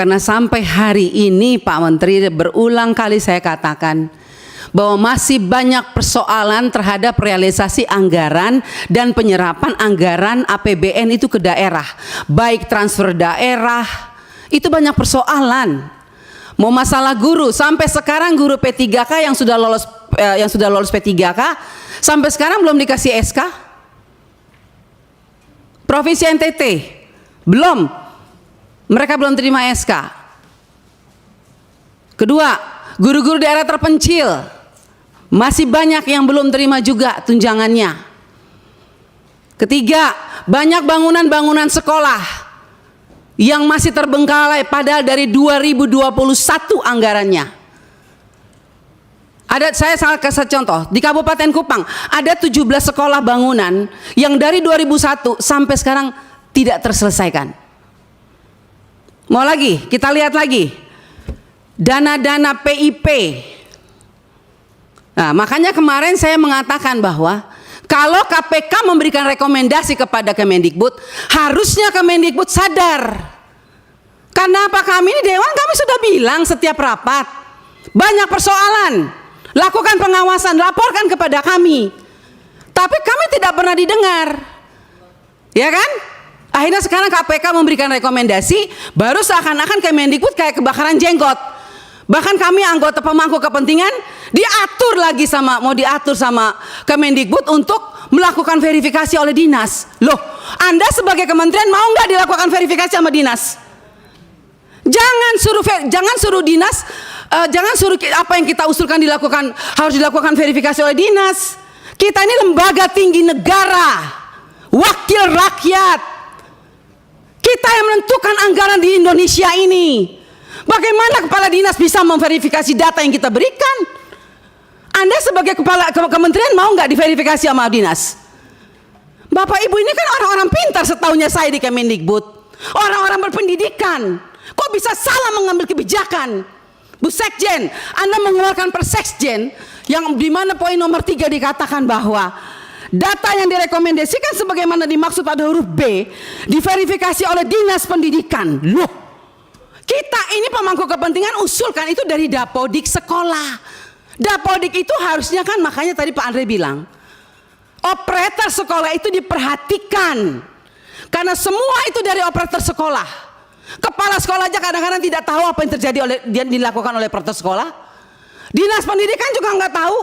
Karena sampai hari ini Pak Menteri, berulang kali saya katakan bahwa masih banyak persoalan terhadap realisasi anggaran dan penyerapan anggaran APBN itu ke daerah, baik transfer daerah, itu banyak persoalan. Mau masalah guru, sampai sekarang guru P3K yang sudah lolos P3K sampai sekarang belum dikasih SK. Provinsi NTT belum, mereka belum terima SK. Kedua, guru-guru daerah terpencil masih banyak yang belum terima juga tunjangannya. Ketiga, banyak bangunan-bangunan sekolah yang masih terbengkalai padahal dari 2021 anggarannya. Saya kasih contoh, di Kabupaten Kupang ada 17 sekolah bangunan yang dari 2001 sampai sekarang tidak terselesaikan. Mau lagi, kita lihat lagi dana-dana PIP. Nah, makanya kemarin saya mengatakan bahwa kalau KPK memberikan rekomendasi kepada Kemendikbud, harusnya Kemendikbud sadar. Karena apa, kami ini Dewan, kami sudah bilang setiap rapat, banyak persoalan. Lakukan pengawasan, laporkan kepada kami. Tapi kami tidak pernah didengar. Ya kan? Akhirnya sekarang KPK memberikan rekomendasi, baru seakan-akan Kemendikbud kayak kebakaran jenggot. Bahkan kami anggota pemangku kepentingan mau diatur sama Kemendikbud untuk melakukan verifikasi oleh dinas. Loh, Anda sebagai kementerian mau nggak dilakukan verifikasi sama dinas? Jangan suruh dinas, jangan suruh apa yang kita usulkan harus dilakukan verifikasi oleh dinas. Kita ini lembaga tinggi negara, wakil rakyat. Kita yang menentukan anggaran di Indonesia ini. Bagaimana kepala dinas bisa memverifikasi data yang kita berikan? Anda sebagai kepala kementerian mau nggak diverifikasi sama dinas? Bapak Ibu ini kan orang-orang pintar setahunya saya di Kemendikbud, orang-orang berpendidikan. Kok bisa salah mengambil kebijakan? Bu Sekjen, Anda mengeluarkan Persekjen yang dimana poin nomor 3 dikatakan bahwa data yang direkomendasikan sebagaimana dimaksud pada huruf B diverifikasi oleh Dinas Pendidikan. Loh, kita ini pemangku kepentingan usulkan itu dari Dapodik sekolah. Dapodik itu harusnya kan, makanya tadi Pak Andre bilang, operator sekolah itu diperhatikan. Karena semua itu dari operator sekolah. Kepala sekolah aja kadang-kadang tidak tahu apa yang terjadi dilakukan oleh operator sekolah. Dinas pendidikan juga nggak tahu.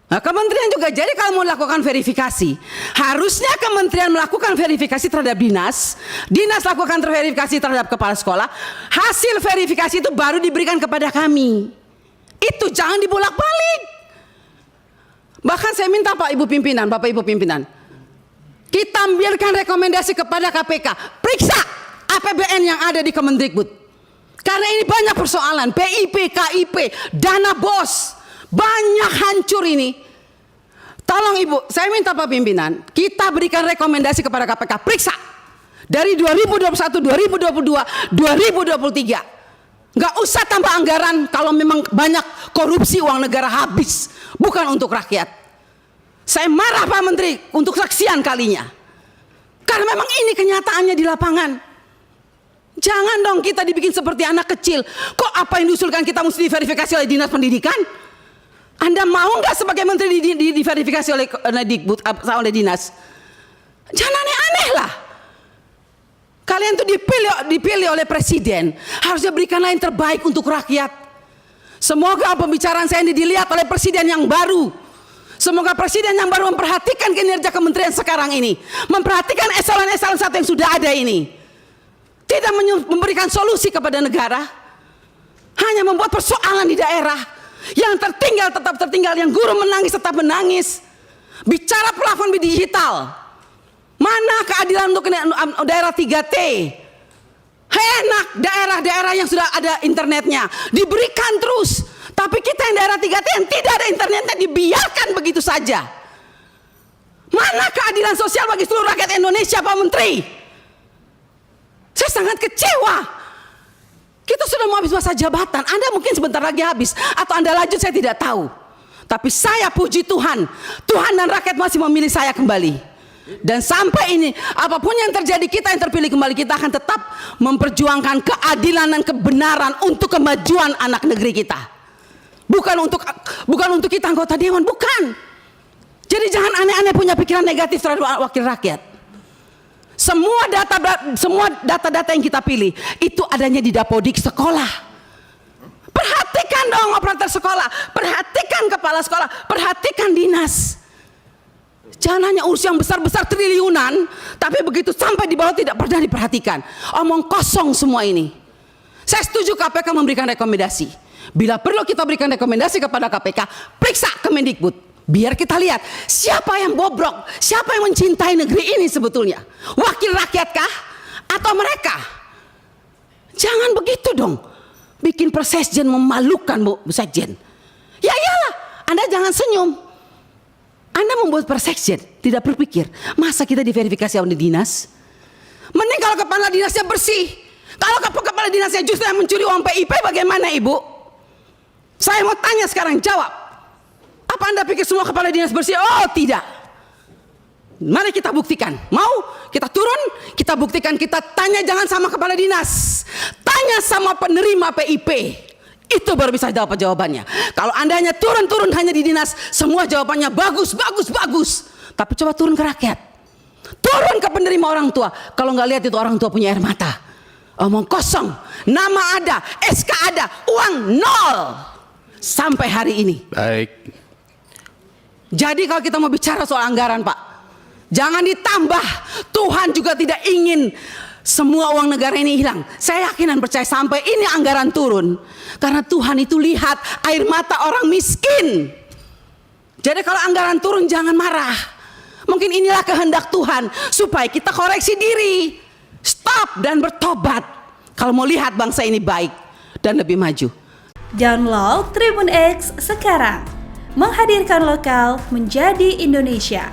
Nah, kementerian juga. Jadi kalau mau melakukan verifikasi, harusnya kementerian melakukan verifikasi terhadap dinas, dinas lakukan verifikasi terhadap kepala sekolah, hasil verifikasi itu baru diberikan kepada kami. Itu jangan dibolak-balik. Bahkan saya minta Bapak Ibu pimpinan, kita ambilkan rekomendasi kepada KPK, periksa APBN yang ada di Kemendikbud. Karena ini banyak persoalan, PIP, KIP, dana BOS, banyak hancur ini. Tolong Ibu, saya minta Pak Pimpinan, kita berikan rekomendasi kepada KPK, periksa dari 2021, 2022, 2023. Nggak usah tambah anggaran kalau memang banyak korupsi, uang negara habis, bukan untuk rakyat. Saya marah Pak Menteri untuk saksian kalinya. Karena memang ini kenyataannya di lapangan. Jangan dong kita dibikin seperti anak kecil. Kok apa yang diusulkan kita mesti diverifikasi oleh Dinas Pendidikan? Anda mau nggak sebagai menteri diverifikasi oleh Dikbud, oleh dinas? Jangan aneh-aneh lah. Kalian tuh dipilih oleh presiden, harusnya berikanlah yang terbaik untuk rakyat. Semoga pembicaraan saya ini dilihat oleh presiden yang baru. Semoga presiden yang baru memperhatikan kinerja kementerian sekarang ini, memperhatikan eselon-eselon 1 yang sudah ada ini. Tidak memberikan solusi kepada negara, hanya membuat persoalan di daerah. Yang tertinggal tetap tertinggal, yang guru menangis tetap menangis. Bicara plafon digital, mana keadilan untuk daerah 3T? Enak daerah-daerah yang sudah ada internetnya diberikan terus, tapi kita yang daerah 3T yang tidak ada internetnya dibiarkan begitu saja. Mana keadilan sosial bagi seluruh rakyat Indonesia, Pak Menteri? Saya sangat kecewa. Kita sudah mau habis masa jabatan, Anda mungkin sebentar lagi habis, atau Anda lanjut saya tidak tahu. Tapi saya puji Tuhan, Tuhan dan rakyat masih memilih saya kembali. Dan sampai ini, apapun yang terjadi, kita yang terpilih kembali, kita akan tetap memperjuangkan keadilan dan kebenaran untuk kemajuan anak negeri kita. Bukan untuk kita anggota dewan, bukan. Jadi jangan aneh-aneh punya pikiran negatif terhadap wakil rakyat. Semua data-data yang kita pilih itu adanya di Dapodik sekolah. Perhatikan dong operator sekolah, perhatikan kepala sekolah, perhatikan dinas. Jangan hanya urus yang besar-besar triliunan, tapi begitu sampai di bawah tidak pernah diperhatikan. Omong kosong semua ini. Saya setuju KPK memberikan rekomendasi. Bila perlu kita berikan rekomendasi kepada KPK, periksa Kemendikbud. Biar kita lihat siapa yang bobrok, siapa yang mencintai negeri ini sebetulnya. Wakil rakyatkah atau mereka? Jangan begitu dong. Bikin Persekjen memalukan, Bu Sekjen. Ya iyalah, Anda jangan senyum. Anda membuat Persekjen, tidak berpikir, masa kita diverifikasi oleh dinas? Mending kalau kepala dinasnya bersih. Kalau kepala dinasnya justru yang mencuri uang PIP, bagaimana Ibu? Saya mau tanya sekarang, jawab. Apa Anda pikir semua kepala dinas bersih? Oh tidak. Mari kita buktikan. Mau kita turun, kita buktikan, kita tanya jangan sama kepala dinas. Tanya sama penerima PIP. Itu baru bisa dapat jawabannya. Kalau Anda hanya turun hanya di dinas, semua jawabannya bagus. Tapi coba turun ke rakyat. Turun ke penerima orang tua. Kalau nggak lihat itu orang tua punya air mata. Omong kosong. Nama ada, SK ada, uang nol. Sampai hari ini. Baik. Jadi kalau kita mau bicara soal anggaran, Pak, jangan ditambah. Tuhan juga tidak ingin semua uang negara ini hilang. Saya yakin dan percaya sampai ini anggaran turun. Karena Tuhan itu lihat air mata orang miskin. Jadi kalau anggaran turun jangan marah. Mungkin inilah kehendak Tuhan supaya kita koreksi diri. Stop dan bertobat. Kalau mau lihat bangsa ini baik dan lebih maju. Download Tribun X sekarang. Menghadirkan lokal menjadi Indonesia.